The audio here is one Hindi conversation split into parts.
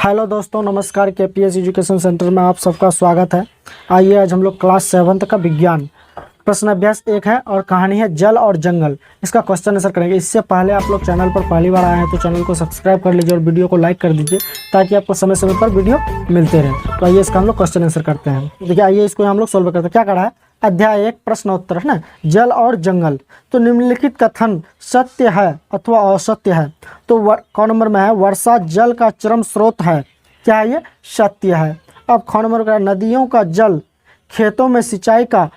हेलो दोस्तों, नमस्कार। केपीएस एजुकेशन सेंटर में आप सबका स्वागत है। आइए आज हम लोग क्लास 7 का विज्ञान प्रश्न अभ्यास 1 है और कहानी है जल और जंगल। इसका क्वेश्चन आंसर करेंगे। इससे पहले आप लोग चैनल पर पहली बार आए हैं तो चैनल को सब्सक्राइब कर लीजिए और वीडियो को लाइक कर दीजिए ताकि आपको समय समय पर वीडियो मिलते रहे। तो आइए इसका हम लोग क्वेश्चन आंसर करते हैं। देखिए, आइए इसको हम लोग सोल्व करते हैं। क्या करा है? अध्याय 1 प्रश्नोत्तर है ना, जल और जंगल। तो निम्नलिखित कथन सत्य है अथवा असत्य है। तो क नंबर में है वर्षा जल का चरम स्रोत है। क्या है ये? सत्य है। अब ख नंबर का नदियों का जल खेतों में सिंचाई का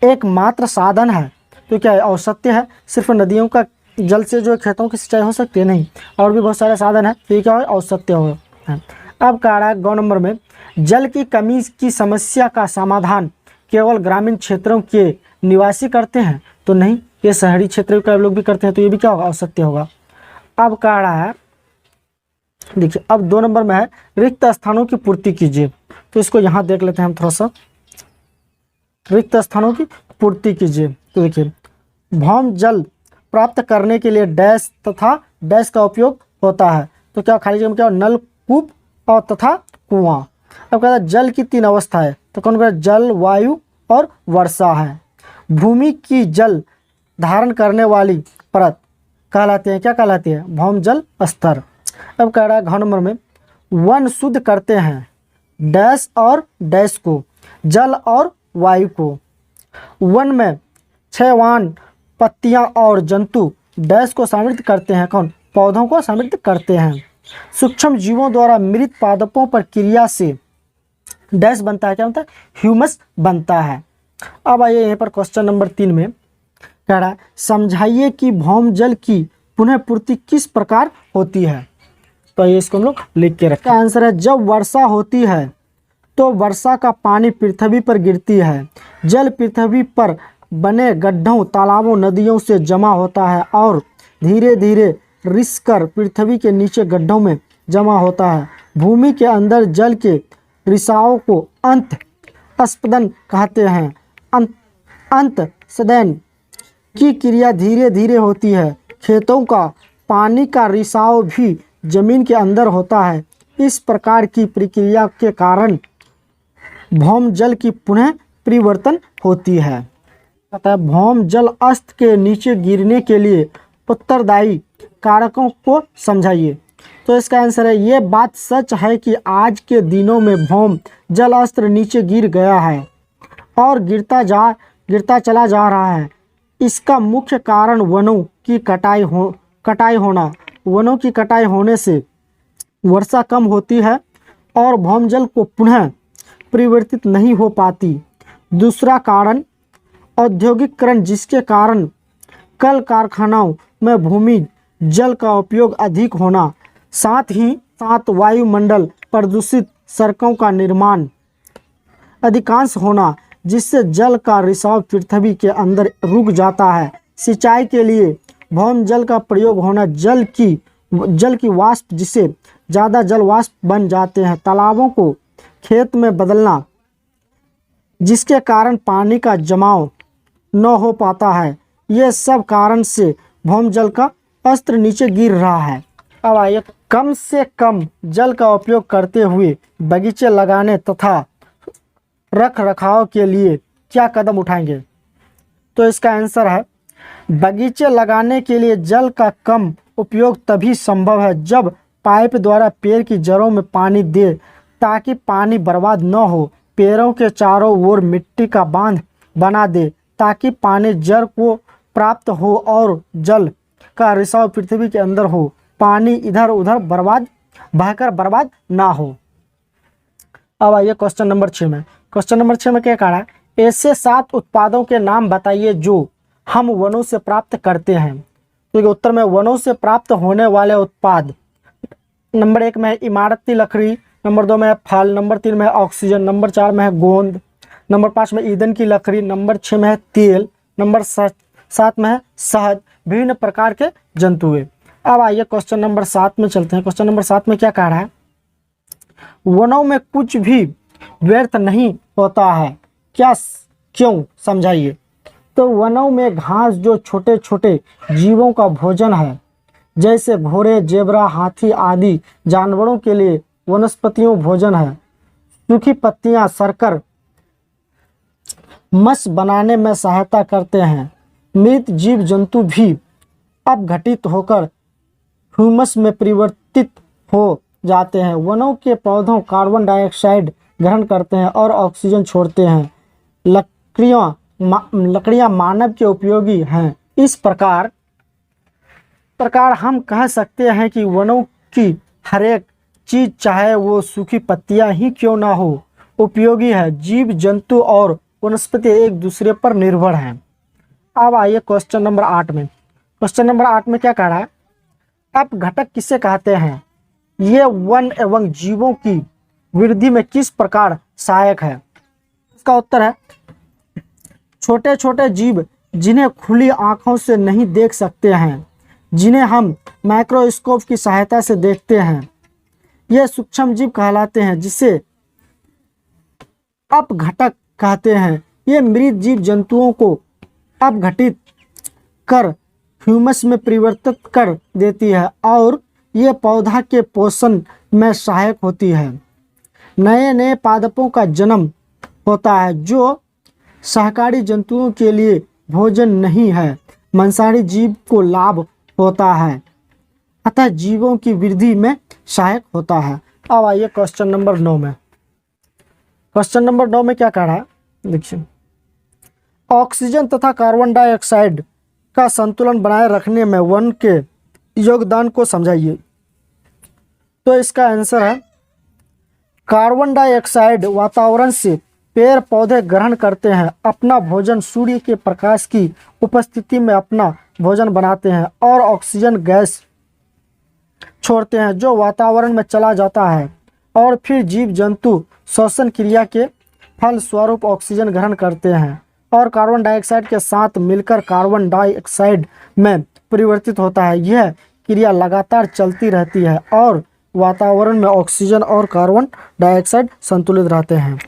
एकमात्र साधन है। तो क्या है? असत्य है। सिर्फ नदियों का जल से जो खेतों की सिंचाई हो सकती है? नहीं, और भी बहुत सारे साधन है। तो ये क्या है? असत्य हो है। अब कह रहा है ग नंबर में जल की कमी की समस्या का समाधान केवल ग्रामीण क्षेत्रों के निवासी करते हैं। तो नहीं, ये शहरी क्षेत्र के लोग भी करते हैं। तो ये भी क्या होगा? असत्य होगा। अब कह रहा है, देखिए, अब 2 नंबर में है रिक्त स्थानों की पूर्ति कीजिए। तो इसको यहाँ देख लेते हैं हम थोड़ा सा। रिक्त स्थानों की पूर्ति कीजिए। तो देखिए, भौम जल प्राप्त करने के लिए डैश तथा डैश का उपयोग होता है। तो क्या खाली जगह में क्या? नलकूप और तथा कुआं। अब कहता है जल की 3 अवस्था है। तो कौन कहता है? जल, वायु और वर्षा है। भूमि की जल धारण करने वाली परत कहलाते हैं, क्या कहलाती है? भौम जल स्तर। अब कह रहा है घ नंबर में वन शुद्ध करते हैं डैश और डैश को, जल और वायु को। वन में क्षयवान पत्तियां और जंतु डैश को समृद्ध करते हैं। कौन? पौधों को समृद्ध करते हैं। सूक्ष्म जीवों द्वारा मृत पादपों पर क्रिया से डैश बनता है। क्या बनता है? ह्यूमस बनता है। अब आइए यहाँ पर क्वेश्चन नंबर 3 में कह रहा है समझाइए कि भौम जल की पुनः पूर्ति किस प्रकार होती है। तो ये इसको हम लोग लिख के रखें। आंसर है जब वर्षा होती है तो वर्षा का पानी पृथ्वी पर गिरती है। जल पृथ्वी पर बने गड्ढों, तालाबों, नदियों से जमा होता है और धीरे धीरे रिसकर पृथ्वी के नीचे गड्ढों में जमा होता है। भूमि के अंदर जल के रिसाव को अंत स्पदन कहते हैं। अंत सदन की क्रिया धीरे धीरे होती है। खेतों का पानी का रिसाव भी जमीन के अंदर होता है। इस प्रकार की प्रक्रिया के कारण भौम जल की पुनः परिवर्तन होती है। कहता है भौम जल अस्त के नीचे गिरने के लिए उत्तरदायी कारकों को समझाइए। तो इसका आंसर है ये बात सच है कि आज के दिनों में भौम जल अस्त्र नीचे गिर गया है और गिरता चला जा रहा है। इसका मुख्य कारण वनों की कटाई होना। वनों की कटाई होने से वर्षा कम होती है और भौम जल को पुनः परिवर्तित नहीं हो पाती। दूसरा कारण औद्योगिकरण, जिसके कारण कल कारखानों में भूमि जल का उपयोग अधिक होना, साथ ही साथ वायुमंडल प्रदूषित, सड़कों का निर्माण अधिकांश होना, जिससे जल का रिसाव पृथ्वी के अंदर रुक जाता है। सिंचाई के लिए भौम जल का प्रयोग होना, जल की वाष्प, जिससे ज़्यादा जल वाष्प बन जाते हैं। तालाबों को खेत में बदलना, जिसके कारण पानी का जमाव न हो पाता है। ये सब कारण से भौम जल का स्तर नीचे गिर रहा है। अब आइए, कम से कम जल का उपयोग करते हुए बगीचे लगाने तथा रख रखाव के लिए क्या कदम उठाएंगे। तो इसका आंसर है बगीचे लगाने के लिए जल का कम उपयोग तभी संभव है जब पाइप द्वारा पेड़ की जड़ों में पानी दे, ताकि पानी बर्बाद न हो। पेड़ों के चारों ओर मिट्टी का बांध बना दे ताकि पानी जड़ को प्राप्त हो और जल का रिसाव पृथ्वी के अंदर हो। पानी इधर उधर बहकर बर्बाद ना हो। अब आइए क्वेश्चन नंबर 6 में। क्वेश्चन नंबर 6 में क्या कहा है? ऐसे 7 उत्पादों के नाम बताइए जो हम वनों से प्राप्त करते हैं। तो उत्तर में वनों से प्राप्त होने वाले उत्पाद नंबर 1 में है इमारती लकड़ी, नंबर 2 में है फल, नंबर 3 में है ऑक्सीजन, नंबर 4 में है गोंद, नंबर 5 में ईंधन की लकड़ी, नंबर 6 में है तेल, नंबर 7 में है शहद, विभिन्न प्रकार के जंतुएं। अब आइए क्वेश्चन नंबर 7 में चलते हैं। क्वेश्चन नंबर 7 में क्या कह रहा है? वनों में कुछ भी व्यर्थ नहीं होता है। क्यों? समझाइए। तो वनों में घास जो छोटे छोटे जीवों का भोजन है, जैसे घोड़े, जेबरा, हाथी आदि जानवरों के लिए वनस्पतियों भोजन है। सूखी पत्तियां शर्कर मस बनाने में सहायता करते हैं। मृत जीव जंतु भी अपघटित होकर ह्यूमस में परिवर्तित हो जाते हैं। वनों के पौधों कार्बन डाइऑक्साइड ग्रहण करते हैं और ऑक्सीजन छोड़ते हैं। लकड़ियां मानव के उपयोगी हैं। इस प्रकार हम कह सकते हैं कि वनों की हर एक चीज, चाहे वो सूखी पत्तियां ही क्यों ना हो, उपयोगी है। जीव जंतु और वनस्पति एक दूसरे पर निर्भर हैं। अब आइए क्वेश्चन नंबर 8 में। क्वेश्चन नंबर 8 में क्या कह रहा है? अपघटक किसे कहते हैं? ये वन एवं जीवों की वृद्धि में किस प्रकार सहायक है? इसका उत्तर है छोटे छोटे जीव जिन्हें खुली आंखों से नहीं देख सकते हैं, जिन्हें हम माइक्रोस्कोप की सहायता से देखते हैं, ये सूक्ष्म जीव कहलाते हैं, जिसे अपघटक कहते हैं। ये मृत जीव जंतुओं को अपघटित कर ह्यूमस में परिवर्तित कर देती है और ये पौधा के पोषण में सहायक होती है। नए नए पादपों का जन्म होता है जो शाकाहारी जंतुओं के लिए भोजन नहीं है। मांसाहारी जीव को लाभ होता है, अतः जीवों की वृद्धि में सहायक होता है। अब आइए क्वेश्चन नंबर 9 में। क्वेश्चन नंबर 9 में क्या कह रहा है? देखिए, ऑक्सीजन तथा कार्बन डाइऑक्साइड का संतुलन बनाए रखने में वन के योगदान को समझाइए। तो इसका आंसर है कार्बन डाइऑक्साइड वातावरण से पेड़ पौधे ग्रहण करते हैं। अपना भोजन सूर्य के प्रकाश की उपस्थिति में अपना भोजन बनाते हैं और ऑक्सीजन गैस छोड़ते हैं जो वातावरण में चला जाता है और फिर जीव जंतु श्वसन क्रिया के फलस्वरूप ऑक्सीजन ग्रहण करते हैं और कार्बन डाइऑक्साइड के साथ मिलकर कार्बन डाइऑक्साइड में परिवर्तित होता है। यह क्रिया लगातार चलती रहती है और वातावरण में ऑक्सीजन और कार्बन डाइऑक्साइड संतुलित रहते हैं।